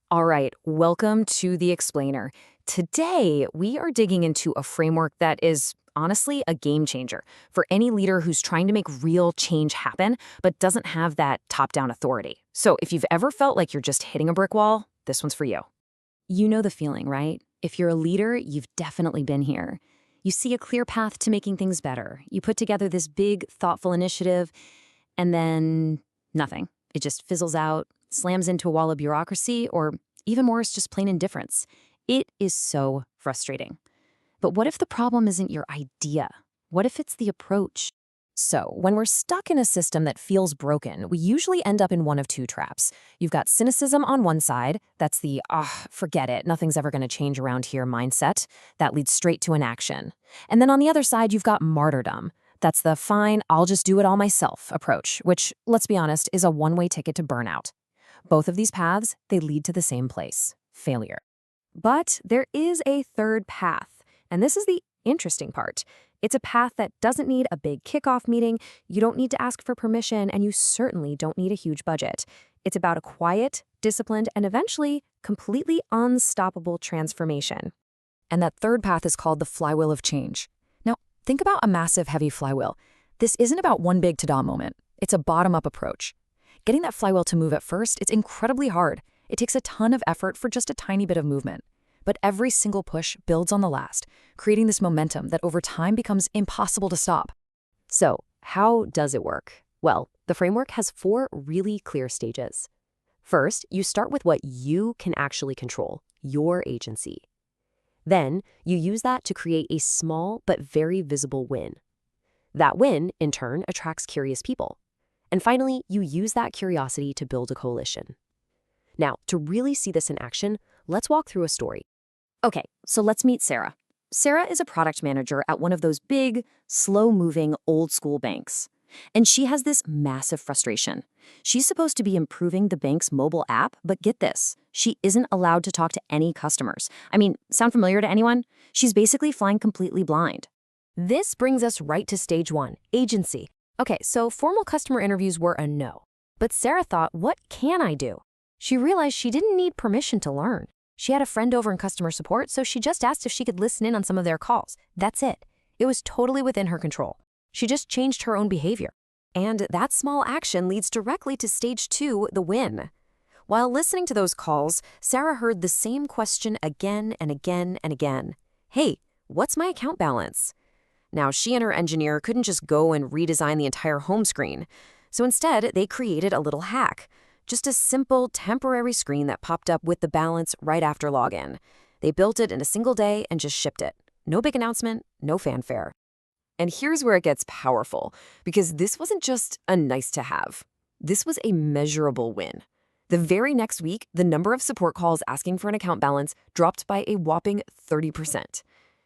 All right, welcome to The Explainer. Today, we are digging into a framework that is honestly a game changer for any leader who's trying to make real change happen, but doesn't have that top-down authority. So if you've ever felt like you're just hitting a brick wall, this one's for you. You know the feeling, right? If you're a leader, you've definitely been here. You see a clear path to making things better. You put together this big, thoughtful initiative, and then nothing. It just fizzles out, slams into a wall of bureaucracy, or even worse, just plain indifference. It is so frustrating. But what if the problem isn't your idea? What if it's the approach? So, when we're stuck in a system that feels broken, we usually end up in one of two traps. You've got cynicism on one side, that's the, forget it, nothing's ever going to change around here mindset. That leads straight to inaction. And then on the other side, you've got martyrdom. That's the fine, I'll just do it all myself approach, which, let's be honest, is a one-way ticket to burnout. Both of these paths, they lead to the same place, failure. But there is a third path, and this is the interesting part. It's a path that doesn't need a big kickoff meeting, you don't need to ask for permission, and you certainly don't need a huge budget. It's about a quiet, disciplined, and eventually completely unstoppable transformation. And that third path is called the Flywheel of Change. Now, think about a massive, heavy flywheel. This isn't about one big ta-da moment. It's a bottom-up approach. Getting that flywheel to move at first, it's incredibly hard. It takes a ton of effort for just a tiny bit of movement. But every single push builds on the last, creating this momentum that over time becomes impossible to stop. So, how does it work? Well, the framework has 4 really clear stages. First, you start with what you can actually control, your agency. Then, you use that to create a small but very visible win. That win, in turn, attracts curious people. And finally, you use that curiosity to build a coalition. Now, to really see this in action, let's walk through a story. Okay, so let's meet Sarah. Sarah is a product manager at one of those big, slow-moving, old-school banks. And she has this massive frustration. She's supposed to be improving the bank's mobile app, but get this, she isn't allowed to talk to any customers. I mean, sound familiar to anyone? She's basically flying completely blind. This brings us right to stage 1, agency. Okay, so formal customer interviews were a no. But Sarah thought, what can I do? She realized she didn't need permission to learn. She had a friend over in customer support, so she just asked if she could listen in on some of their calls. That's it. It was totally within her control. She just changed her own behavior. And that small action leads directly to stage 2, the win. While listening to those calls, Sarah heard the same question again and again and again. Hey, what's my account balance? Now, she and her engineer couldn't just go and redesign the entire home screen. So instead, they created a little hack. Just a simple, temporary screen that popped up with the balance right after login. They built it in a single day and just shipped it. No big announcement, no fanfare. And here's where it gets powerful, because this wasn't just a nice to have. This was a measurable win. The very next week, the number of support calls asking for an account balance dropped by a whopping 30%.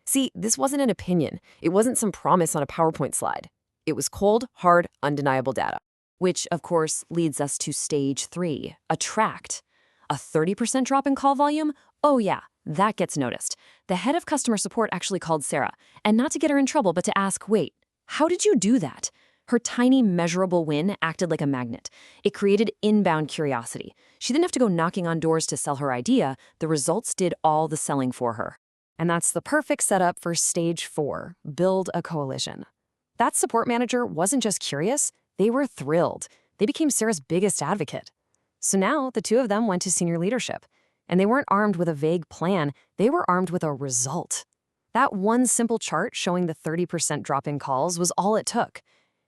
See, this wasn't an opinion. It wasn't some promise on a PowerPoint slide. It was cold, hard, undeniable data. Which, of course, leads us to stage 3, attract. A 30% drop in call volume? Oh yeah, that gets noticed. The head of customer support actually called Sarah, and not to get her in trouble, but to ask, wait, how did you do that? Her tiny, measurable win acted like a magnet. It created inbound curiosity. She didn't have to go knocking on doors to sell her idea. The results did all the selling for her. And that's the perfect setup for stage 4, build a coalition. That support manager wasn't just curious, they were thrilled. They became Sarah's biggest advocate. So now the two of them went to senior leadership. And they weren't armed with a vague plan, they were armed with a result. That one simple chart showing the 30% drop in calls was all it took.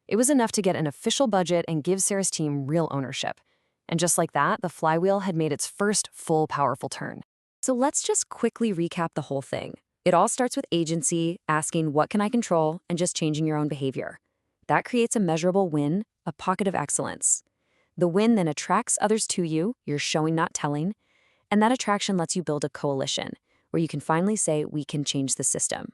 It was enough to get an official budget and give Sarah's team real ownership. And just like that, the flywheel had made its first full powerful turn. So let's just quickly recap the whole thing. It all starts with agency, asking what can I control, and just changing your own behavior. That creates a measurable win, a pocket of excellence. The win then attracts others to you, you're showing not telling, and that attraction lets you build a coalition, where you can finally say, we can change the system.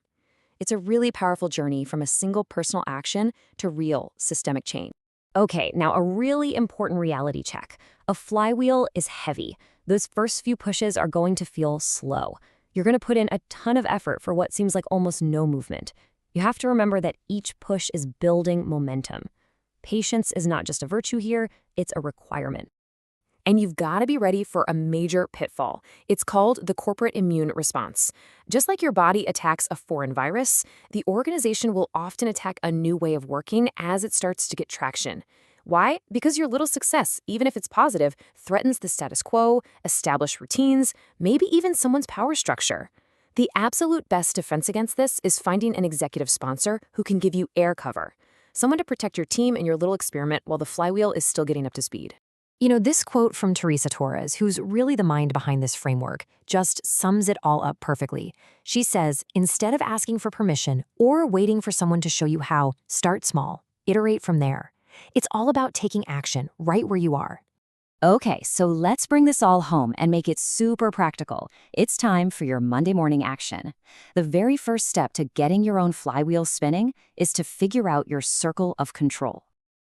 It's a really powerful journey from a single personal action to real systemic change. Okay, now a really important reality check. A flywheel is heavy. Those first few pushes are going to feel slow. You're going to put in a ton of effort for what seems like almost no movement. You have to remember that each push is building momentum. Patience is not just a virtue here, it's a requirement. And you've got to be ready for a major pitfall. It's called the corporate immune response. Just like your body attacks a foreign virus, the organization will often attack a new way of working as it starts to get traction. Why? Because your little success, even if it's positive, threatens the status quo, established routines, maybe even someone's power structure. The absolute best defense against this is finding an executive sponsor who can give you air cover. Someone to protect your team and your little experiment while the flywheel is still getting up to speed. This quote from Teresa Torres, who's really the mind behind this framework, just sums it all up perfectly. She says, instead of asking for permission or waiting for someone to show you how, start small, iterate from there. It's all about taking action right where you are. Okay, so let's bring this all home and make it super practical. It's time for your Monday morning action. The very first step to getting your own flywheel spinning is to figure out your circle of control.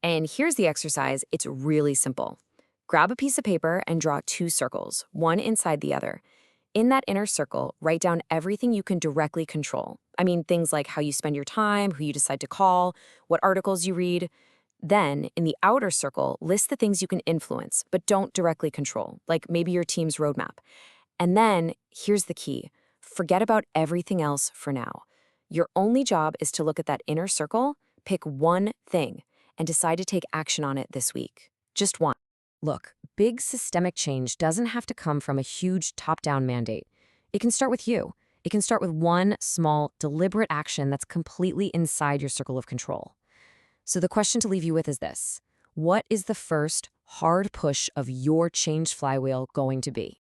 And here's the exercise. It's really simple. Grab a piece of paper and draw 2 circles, one inside the other. In that inner circle, write down everything you can directly control. I mean, things like how you spend your time, who you decide to call, what articles you read. Then, in the outer circle, list the things you can influence, but don't directly control, like maybe your team's roadmap. And then, here's the key. Forget about everything else for now. Your only job is to look at that inner circle, pick one thing, and decide to take action on it this week. Just one. Look, big systemic change doesn't have to come from a huge top-down mandate. It can start with you. It can start with one small, deliberate action that's completely inside your circle of control. So the question to leave you with is this. What is the first hard push of your change flywheel going to be?